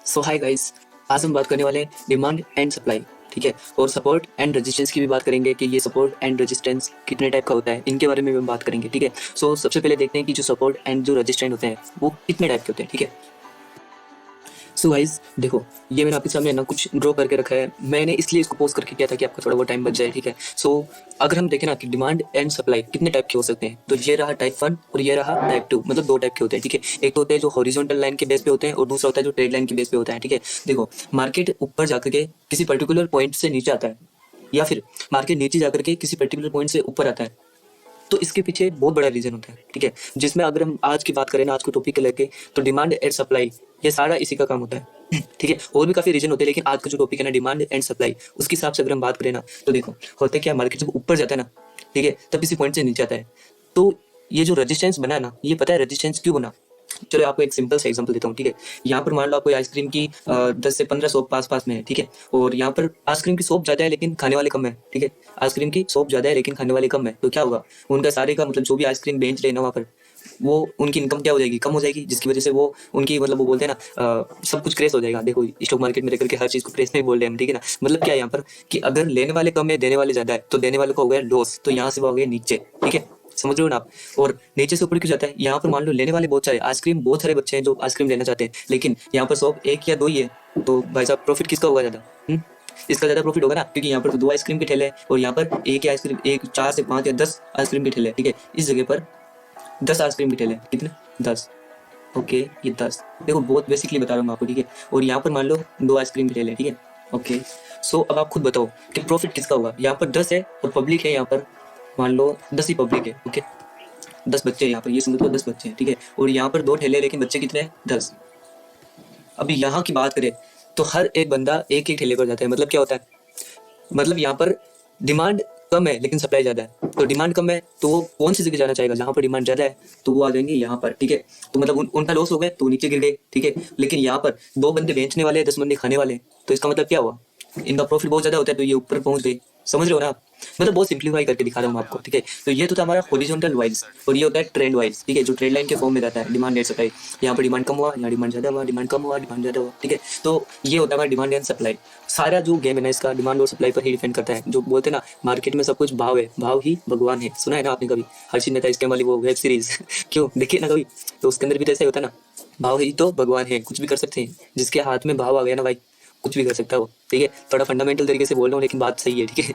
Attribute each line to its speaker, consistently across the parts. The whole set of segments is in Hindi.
Speaker 1: सो हाय गाइस, आज हम बात करने वाले हैं डिमांड एंड सप्लाई। ठीक है, और सपोर्ट एंड रेजिस्टेंस की भी बात करेंगे कि ये सपोर्ट एंड रेजिस्टेंस कितने टाइप का होता है, इनके बारे में भी हम बात करेंगे। ठीक है, सो सबसे पहले देखते हैं कि जो सपोर्ट एंड जो रेजिस्टेंस होते हैं वो कितने टाइप के होते हैं। ठीक है, सो गाइस देखो, ये मैंने आपके सामने ना कुछ ड्रॉ करके रखा है। मैंने इसलिए इसको पोस्ट करके किया था कि आपका थोड़ा बहुत टाइम बच जाए। ठीक है, सो अगर हम देखें ना कि डिमांड एंड सप्लाई कितने टाइप के हो सकते हैं, तो ये रहा टाइप 1 और ये रहा टाइप 2, मतलब दो टाइप के होते हैं। ठीक है, एक तो होते हैं जो हॉरिजॉन्टल लाइन के बेस पे होते हैं और दूसरा होता है जो ट्रेड लाइन के बेस पे होता है। ठीक है, देखो, मार्केट ऊपर जाकर के किसी पर्टिकुलर पॉइंट से नीचे आता है या फिर मार्केट नीचे जाकर के किसी पर्टिकुलर पॉइंट से ऊपर आता है, तो इसके पीछे बहुत बड़ा रीजन होता है। ठीक है, जिसमें अगर हम आज की बात करें ना, आज को टॉपिक लेके, तो डिमांड एंड सप्लाई ये सारा इसी का काम होता है। ठीक है, और भी काफी रीजन होते हैं, लेकिन आज का जो टॉपिक है ना डिमांड एंड सप्लाई, उसके हिसाब से अगर हम बात करें ना, तो देखो होता क्या, मार्केट जब ऊपर जाता है ना, ठीक है, तब किसी पॉइंट से नीचे आता है, तो ये जो रेजिस्टेंस बना है ना, ये पता है रेजिस्टेंस क्यों बना? चलो आपको एक सिंपल सा एग्जांपल देता हूँ। ठीक है, यहाँ पर मान लो आपको आइसक्रीम की 10 से 15 शॉप पास पास में है। ठीक है, और यहाँ पर आइसक्रीम की शॉप ज्यादा है लेकिन खाने वाले कम है। ठीक है, आइसक्रीम की शॉप ज्यादा है लेकिन खाने वाले कम है, तो क्या होगा, उनका सारे का मतलब जो भी आइसक्रीम बेच रहे हैं ना वहाँ पर, वो उनकी इनकम क्या हो जाएगी, कम हो जाएगी, जिसकी वजह से वो उनकी मतलब वो बोलते हैं ना सब कुछ क्रेश हो जाएगा। देखो स्टॉक मार्केट में रह करके हर चीज को क्रेश नहीं बोल रहे हैं हम। ठीक है ना, मतलब क्या है यहाँ पर कि अगर लेने वाले कम है देने वाले ज्यादा है, तो देने वाले को हो गया लॉस, तो यहाँ से वो हो गया नीचे। ठीक है, समझ रहे हो ना आप? और नीचे से ऊपर क्यों जाता है, यहाँ पर मान लो लेने वाले बहुत सारे आइसक्रीम, बहुत सारे बच्चे हैं जो आइसक्रीम लेना चाहते हैं, लेकिन यहाँ पर शॉप एक या दो ही है, तो भाई साहब प्रॉफिट किसका होगा ज्यादा? इसका ज्यादा प्रॉफिट होगा ना, क्योंकि यहाँ पर तो दो आइसक्रीम के ठेले हैं और यहाँ पर एक ही आइसक्रीम, एक 4 से 5 या 10 आइसक्रीम के ठेले हैं। ठीक है, इस जगह पर 10 आइसक्रीम के ठेले हैं, कितने? 10। ओके, ये 10, देखो बहुत बेसिकली बता रहा हूँ आपको। ठीक है, और यहाँ पर मान लो दो आइसक्रीम के ठेले हैं। ठीक है, ओके, सो अब आप खुद बताओ कि प्रॉफिट किसका होगा? यहाँ पर 10 है और पब्लिक है यहाँ पर, मान लो 10 ही पब्लिक है। ओके, 10 बच्चे हैं यहाँ पर, ये समझ लो 10 बच्चे हैं। ठीक है, और यहाँ पर दो ठेले, लेकिन बच्चे कितने हैं? 10। अभी यहाँ की बात करें तो हर एक बंदा एक एक ठेले पर जाता है, मतलब क्या होता है, मतलब यहाँ पर डिमांड कम है लेकिन सप्लाई ज्यादा है, तो डिमांड कम है तो वो कौन सी जगह जाना चाहेगा? जहाँ पर डिमांड ज्यादा है, तो वो आ जाएंगे यहाँ पर। ठीक है, तो मतलब उनका लॉस हो गया तो नीचे गिर गए। ठीक है, लेकिन यहाँ पर दो बंदे बेचने वाले हैं, 10 बंदे खाने वाले हैं, तो इसका मतलब क्या हुआ, इनका प्रॉफिट बहुत ज्यादा होता है, तो ये ऊपर पहुंच गए। समझ रहे हो ना आप? मतलब बहुत सिंप्लीफाई करके दिखा रहा हूँ आपको। ठीक है, तो ये तो था हमारा हॉरिजॉन्टल वाइज, और ये होता है ट्रेंड वाइज। ठीक है, जो ट्रेंड लाइन के फॉर्म में रहता है डिमांड एंड सप्लाई, यहाँ पर डिमांड कम हुआ, यहाँ डिमांड ज्यादा हुआ, डिमांड कम हुआ, डिमांड ज्यादा हुआ। ठीक है, तो ये होता है हमारा डिमांड एंड सप्लाई। सारा जो गेम है ना इसका डिमांड और सप्लाई पर ही डिपेंड करता है। जो बोलते हैं ना मार्केट में सब कुछ भाव है, भाव ही भगवान है, सुना है ना आपने कभी? हर्षित मेहता स्कैम वाली वो वेब सीरीज क्यों देखिए ना कभी, तो उसके अंदर भी तो ऐसा ही होता है ना, भाव ही तो भगवान है, कुछ भी कर सकते हैं, जिसके हाथ में भाव आ गया ना भाई, कुछ भी कर सकता है वो। ठीक है, थोड़ा फंडामेंटल तरीके से बोल रहा हूँ लेकिन बात सही है। ठीक है,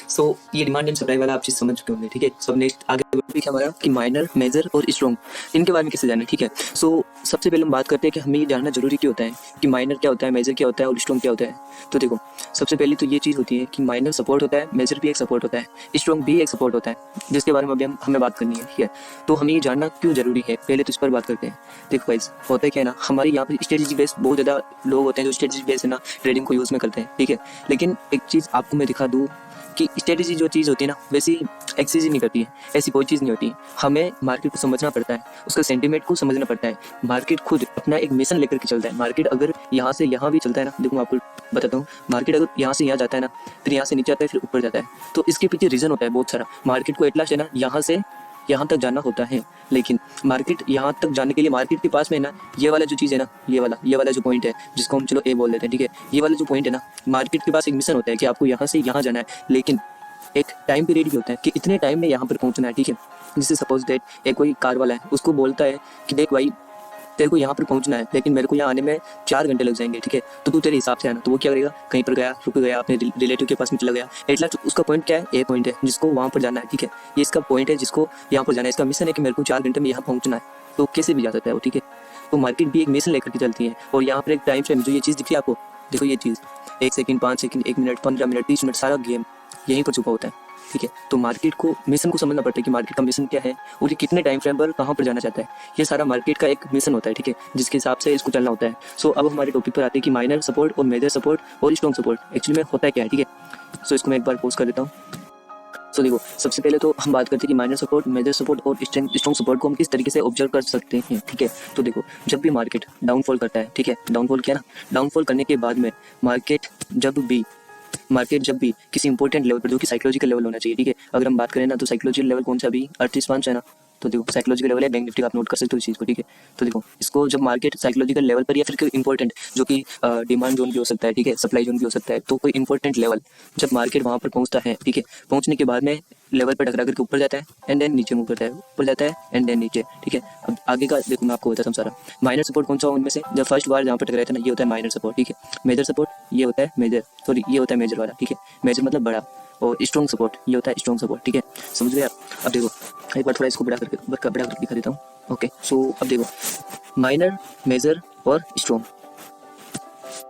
Speaker 1: सो ये डिमांड एंड सप्लाई वाला आप चीज समझ चुके होंगे। ठीक है, सब नेक्स्ट आगे टॉपिक है हमारा कि माइनर, मेजर और स्ट्रॉन्ग, इनके बारे में कैसे जाना है। ठीक है, सो सबसे पहले हम बात करते हैं कि हमें ये जानना जरूरी क्यों होता है कि माइनर क्या होता है, मेजर क्या होता है और स्ट्रॉन्ग क्या होता है। तो देखो, सबसे पहले तो ये चीज होती है कि माइनर सपोर्ट होता है, मेजर भी एक सपोर्ट होता है, स्ट्रॉन्ग भी एक सपोर्ट होता है, जिसके बारे में अभी हमें बात करनी है। ठीक है, तो हमें ये जानना क्यों जरूरी है, पहले तो इस पर बात करते हैं। देखो गाइस, होता है क्या है ना, हमारे यहाँ पर स्ट्रेटेजी बेस्ड बहुत ज्यादा लोग होते हैं जो स्ट्रेटेजी बेस्ड है ना ट्रेडिंग को यूज में करते हैं। ठीक है, लेकिन एक चीज आपको मैं दिखा दूं कि स्ट्रेटेजी जो चीज़ होती है ना वैसी एक्सिस्ट नहीं करती है, ऐसी कोई चीज़ नहीं होती। हमें मार्केट को समझना पड़ता है, उसका सेंटीमेंट को समझना पड़ता है। मार्केट खुद अपना एक मिशन लेकर के चलता है। मार्केट अगर यहाँ से यहाँ भी चलता है ना, देखो मैं आपको बताता हूँ, मार्केट अगर यहाँ से यहाँ जाता है ना, फिर यहाँ से नीचे आता है, फिर ऊपर जाता है, तो इसके पीछे रीजन होता है बहुत सारा। मार्केट को एटलास्ट है ना यहाँ से यहाँ तक जाना होता है, लेकिन मार्केट यहाँ तक जाने के लिए मार्केट के पास में ना ये वाला जो चीज़ है ना, ये वाला जो पॉइंट है, जिसको हम चलो ए बोल देते हैं। ठीक है, ये वाला जो पॉइंट है ना, मार्केट के पास एक मिशन होता है कि आपको यहाँ से यहाँ जाना है, लेकिन एक टाइम पीरियड भी होता है कि इतने टाइम में यहाँ पर पहुँचना है। ठीक है, जैसे सपोज दैट एक कोई कार वाला है, उसको बोलता है कि देख भाई तेरे को यहाँ पर पहुँचना है, लेकिन मेरे को यहाँ आने में 4 घंटे लग जाएंगे। ठीक है, तो तू तेरे हिसाब से आना, तो वो क्या करेगा, कहीं पर गया, रुक गया, अपने रिलेटिव के पास में चला गया, एटलास्ट उसका पॉइंट क्या है, ए पॉइंट है जिसको वहाँ पर जाना है। ठीक है, ये इसका पॉइंट है जिसको यहाँ पर जाना है, इसका मिशन है कि मेरे को 4 घंटे में यहाँ पहुँचना है, तो कैसे भी जा सकता है वो। ठीक है, तो मार्केट भी एक मिशन लेकर के चलती है, और यहाँ पर एक टाइम फ्रेम, जो ये चीज़ दिखी आपको, देखो ये चीज़ 1 second, 5 second, 1 minute, 15 minute, 30 minute, सारा गेम यहीं पर छुपा होता है। ठीक है, तो मार्केट को मिशन को समझना पड़ता है कि मार्केट का मिशन क्या है और ये कितने टाइम फ्रेम पर कहाँ पर जाना चाहता है। ये सारा मार्केट का एक मिशन होता है। ठीक है, जिसके हिसाब से इसको चलना होता है। सो अब हमारे टॉपिक पर आते हैं कि माइनर सपोर्ट और मेजर सपोर्ट और स्ट्रॉन्ग सपोर्ट एक्चुअली में होता है क्या है। ठीक है, सो इसको मैं एक बार पोस्ट कर देता हूँ। सो देखो, सबसे पहले तो हम बात करते हैं कि माइनर सपोर्ट, मेजर सपोर्ट और स्ट्रॉन्ग सपोर्ट को हम किस तरीके से ऑब्जर्व कर सकते हैं। ठीक है, तो देखो, जब भी मार्केट डाउनफॉल करता है, ठीक है, डाउनफॉल क्या ना, डाउनफॉल करने के बाद में मार्केट जब भी किसी इंपॉर्टेंट लेवल पर, जो कि साइकोलॉजिकल लेवल होना चाहिए। ठीक है, अगर हम बात करें ना, तो साइकोलॉजिकल लेवल कौन सा, अभी अर्थ रिस्पांस है ना, तो देखो साइकोलॉजिकल लेवल है बैंक निफ्टी का, आप नोट कर सकते हो इस चीज़ को, ठीक है। तो देखो इसको जब मार्केट साइकोलॉजिकल लेवल पर या फिर इंपॉर्टेंट जो कि डिमांड जोन भी हो सकता है, ठीक है, सप्लाई जोन भी हो सकता है, तो कोई इंपॉर्टेंट लेवल जब मार्केट वहाँ पर पहुँचता है, ठीक है, पहुँचने के बाद में लेवल पर टकरा करके ऊपर जाता है एंड देन नीचे मूव करता है, ऊपर जाता है एंड देन नीचे, ठीक है। अब आगे का देखो मैं आपको बताता हूँ सारा। माइनर सपोर्ट कौन सा हो उनमें से, जब फर्स्ट बार जहाँ पर टकराया था ना, ये होता है माइनर सपोर्ट, ठीक है। मेजर सपोर्ट ये होता है मेजर, सॉरी ये होता है मेजर वाला, ठीक है, मेजर मतलब बड़ा। और स्ट्रॉन्ग सपोर्ट ये होता है स्ट्रॉन्ग सपोर्ट, ठीक है, समझ गए आप। अब देखो एक बार थोड़ा इसको बड़ा करके दिखा देता हूँ। ओके, सो अब देखो माइनर, मेजर और स्ट्रॉन्ग,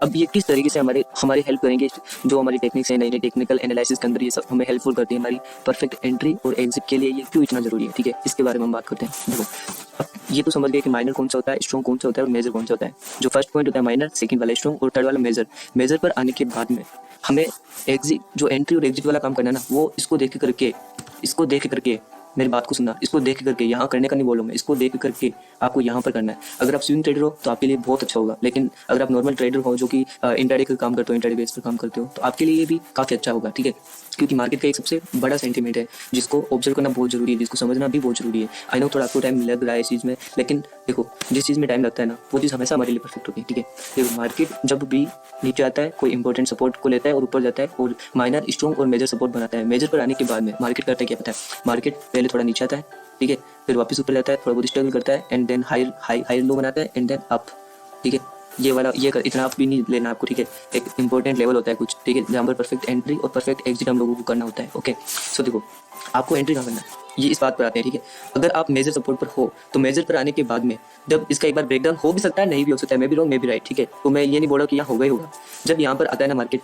Speaker 1: अब ये किस तरीके से हमारी हेल्प करेंगे, जो हमारी टेक्निक्स है, नई नई टेक्निकल एनालिसिस के अंदर ये सब हमें हेल्पफुल करती है हमारी परफेक्ट एंट्री और एग्जिट के लिए, ये क्यों इतना जरूरी है, ठीक है, इसके बारे में हम बात करते हैं। देखो अब ये तो समझ गए कि माइनर कौन सा होता है, स्ट्रॉन्ग कौन सा होता है और मेजर कौन सा होता है। जो फर्स्ट पॉइंट होता है माइनर, सेकंड वाला स्ट्रॉन्ग और थर्ड वाला मेजर। मेजर पर आने के बाद में हमें एग्जिट, जो एंट्री और एग्जिट वाला काम करना है ना, वो इसको देख के करके मेरी बात को सुनना, इसको देख करके यहाँ करने का नहीं बोलूँ मैं, इसको देख करके आपको यहाँ पर करना है। अगर आप स्विंग ट्रेडर हो तो आपके लिए बहुत अच्छा होगा, लेकिन अगर आप नॉर्मल ट्रेडर हो जो कि इंट्राडे का काम करते हो, इंट्राडे बेस पर काम करते हो, तो आपके लिए ये भी काफ़ी अच्छा होगा, ठीक है। क्योंकि मार्केट का एक सबसे बड़ा सेंटीमेंट है जिसको ऑब्जर्व करना बहुत जरूरी है, जिसको समझना भी बहुत जरूरी है। आई नो थोड़ा आपको टाइम लग रहा है इस चीज़ में, लेकिन देखो जिस चीज़ में टाइम लगता है ना, वो चीज़ हमेशा हमारे लिए परफेक्ट होती है, ठीक है। देखो मार्केट जब भी नीचे आता है कोई इंपॉर्टेंट सपोर्ट को लेता है और ऊपर जाता है और माइनर, स्ट्रॉन्ग और मेजर सपोर्ट बनाता है। मेजर पर आने के बाद में मार्केट करता है क्या पता है, मार्केट पहले थोड़ा नीचे आता है, ठीक है, फिर वापस ऊपर जाता है, थोड़ा बहुत स्ट्रगल करता है एंड देन हाई लो बनाता है एंड देन अप, ठीक है। ये वाला इतना आप भी नहीं लेना आपको, ठीक है। एक इंपॉर्टेंट लेवल होता है कुछ, ठीक है, जहाँ पर परफेक्ट एंट्री और परफेक्ट एग्जिट हम लोगों को करना होता है। ओके, सो देखो आपको एंट्री कहाँ करना है, ये इस बात पर आते हैं, ठीक है। अगर आप मेजर सपोर्ट पर हो तो मेजर पर आने के बाद में जब इसका एक बार ब्रेकडाउन हो भी सकता है, नहीं भी हो सकता है, may be wrong may be right, ठीक है। तो मैं ये नहीं बोल रहा कि यहाँ होगा ही होगा। जब यहाँ पर आता है ना मार्केट,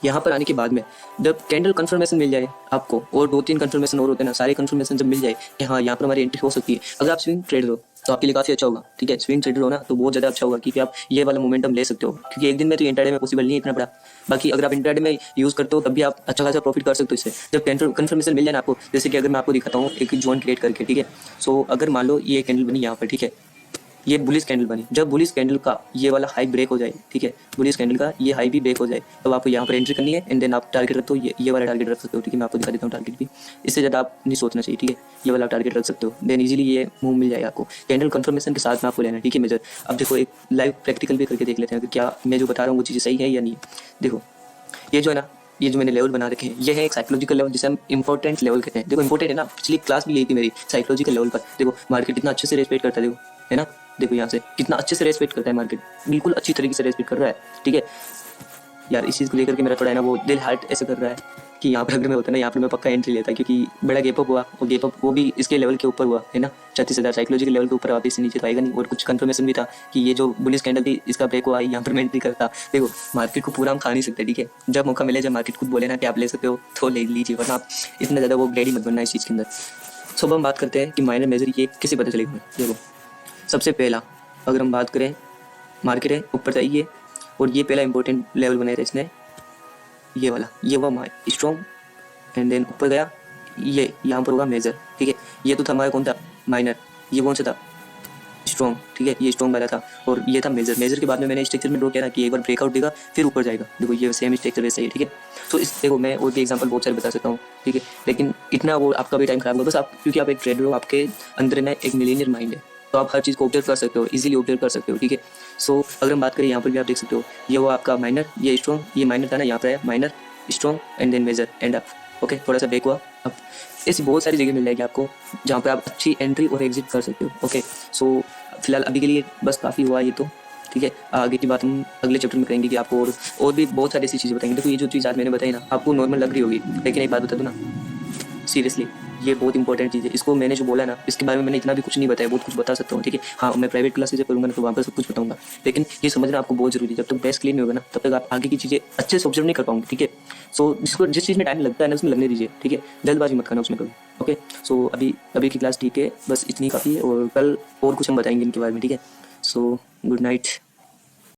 Speaker 1: यहाँ पर आने के बाद में जब कैंडल कंफर्मेशन मिल जाए आपको, और 2-3 कंफर्मेशन और होते हैं ना, सारे कंफर्मेशन जब मिल जाए कि हाँ यहाँ पर हमारी एंट्री हो सकती है, अगर आप स्विंग ट्रेडर हो तो आपके लिए काफ़ी अच्छा होगा, ठीक है। स्विंग ट्रेडर हो ना तो बहुत ज़्यादा अच्छा होगा, क्योंकि आप ये वाला मोमेंटम ले सकते हो, क्योंकि एक दिन में तो इंट्राडे में पॉसिबल नहीं है इतना बड़ा। बाकी अगर आप इंट्राडे में यूज़ करते हो तब भी आप अच्छा खासा प्रॉफिट कर सकते हो इससे, जब कैंडल कंफर्मेशन मिल जाए ना आपको। जैसे कि अगर मैं आपको दिखाता हूँ एक जोन क्रिएट करके, ठीक है। सो अगर मान लो ये कैंडल बनी यहाँ पर, ठीक है, ये बुलिश कैंडल बनी, जब बुलिश कैंडल का ये वाला हाई ब्रेक हो जाए, ठीक है, बुलिश कैंडल का ये हाई भी ब्रेक हो जाए, तब आपको यहाँ पर एंट्री करनी है एंड देन आप टारगेट रखते हो, ये वाला टारगेट रख सकते हो, ठीक है। मैं आपको दिखा देता हूँ टारगेट भी, इससे ज़्यादा आप नहीं सोचना चाहिए, ठीक है। ये वाला टारगेट रख सकते हो, देन इजीली ये मूव मिल जाएगा आपको। कैंडल कंफर्मेशन के साथ में आपको लेना है, ठीक है, मेजर। अब देखो एक लाइव प्रैक्टिकल भी करके देख लेते हैं कि क्या मैं जो बता रहा हूँ वो चीज़ें सही है या नहीं। देखो ये जो है ना, ये जो मैंने लेवल बना रखे हैं, ये है एक साइकोलॉजिकल लेवल जिसे हम इंपॉर्टेंट लेवल कहते हैं। देखो इंपॉर्टेंट है ना, पिछली क्लास भी यही थी मेरी, साइकोलॉजिकल लेवल पर। देखो मार्केट कितना अच्छे से रेस्पेक्ट करता है, देखो है ना, देखो यहाँ से कितना अच्छे से रेस्पेक्ट करता है मार्केट, बिल्कुल अच्छी तरीके से रेस्पेक्ट कर रहा है, ठीक है। यार इस चीज़ को लेकर के मेरा थोड़ा है ना वो दिल हार्ट ऐसे कर रहा है कि यहाँ पर अगर मैं होता ना, यहाँ पर मैं पक्का एंट्री लेता, क्योंकि बड़ा गेप अप हुआ और गेप अप वो भी इसके लेवल के ऊपर हुआ है ना, 36,000 साइकोलॉजिकल लेवल के ऊपर, वापस से नीचे तो आएगा नहीं। और कुछ कंफर्मेशन भी था कि ये जो बुलिश कैंडल थी इसका ब्रेक हुआ, यहाँ पर मैं एंट्री करता। देखो मार्केट को पूरा हम खा नहीं सकते, ठीक है। जब मौका मिले, जब मार्केट खुद बोले ना कि आप ले सकते हो तो ले लीजिए, वरना आप इतना ज़्यादा वो ग्रेडी मत बनना इस चीज़ के अंदर। सो अब हम बात करते हैं कि माइनर मेजर ये कैसे पता चलेगा। देखो सबसे पहला अगर हम बात करें, मार्केट है ऊपर जाइए और ये पहला इंपॉर्टेंट लेवल बनाया था इसने, ये वाला, ये हुआ स्ट्रॉन्ग एंड देन ऊपर गया, ये यहाँ पर होगा मेजर, ठीक है। ये तो था हमारा कौन था, माइनर, ये कौन सा था, स्ट्रॉन्ग, ठीक है, ये स्ट्रॉन्ग वाला था और ये था मेजर। मेजर के बाद में मैंने स्ट्रक्चर में ड्रॉ किया ना कि एक बार ब्रेकआउट देगा फिर ऊपर जाएगा। देखो ये सेम स्ट्रक्चर वैसे ही, ठीक है। तो इस देखो मैं और भी एग्जांपल बहुत सारे बता सकता हूँ, ठीक है, लेकिन इतना वो आपका भी टाइम खराब होगा। बस आप क्योंकि आप एक ट्रेडर हो, आपके अंदर ना एक मिलीनियर माइंड है, तो आप हर चीज़ को ऑब्जर्व कर सकते हो, इजीली ऑब्जर्व कर सकते हो, ठीक है। सो अगर हम बात करें यहाँ पर भी आप देख सकते हो, ये वो आपका माइनर, ये स्ट्रॉन्ग, ये माइनर था ना, यहाँ पर है minor, strong and then major and up. Okay, थोड़ा सा ब्रेक हुआ, अब ऐसी बहुत सारी जगह मिल जाएगी आपको जहाँ पे आप अच्छी एंट्री और एग्जिट कर सकते हो। ओके, सो फिलहाल अभी के लिए बस काफ़ी हुआ ये तो, ठीक है। आगे की बात हम अगले चैप्टर में करेंगे कि आपको और भी बहुत सारी ऐसी चीज़ें बताएंगे। देखो ये जो चीज़ आज मैंने बताई ना, आपको नॉर्मल लग रही होगी, लेकिन एक बात बता दूँ ना, सीरियसली ये बहुत इंपॉर्टेंट चीज़ है। इसको मैंने जो बोला ना, इसके बारे में मैंने इतना भी कुछ नहीं बताया, बहुत कुछ बता सकता हूँ, ठीक है। हाँ मैं प्राइवेट क्लासेस जब करूँगा ना तो वहाँ पर सब कुछ बताऊँगा, लेकिन ये समझना आपको बहुत जरूरी है। जब तक बेस क्लियर नहीं होगा ना तब तक आप आगे की चीज़ें अच्छे से ऑब्जर्व नहीं कर पाओगे, ठीक है। सो जिस चीज़ में टाइम लगता है ना उसमें लगने दीजिए, ठीक है, जल्दबाजी मत करना उसमें कभी। ओके, सो अभी की क्लास ठीक है, बस इतनी काफ़ी है और कल और कुछ हम बताएंगे इनके बारे में, ठीक है। So good night.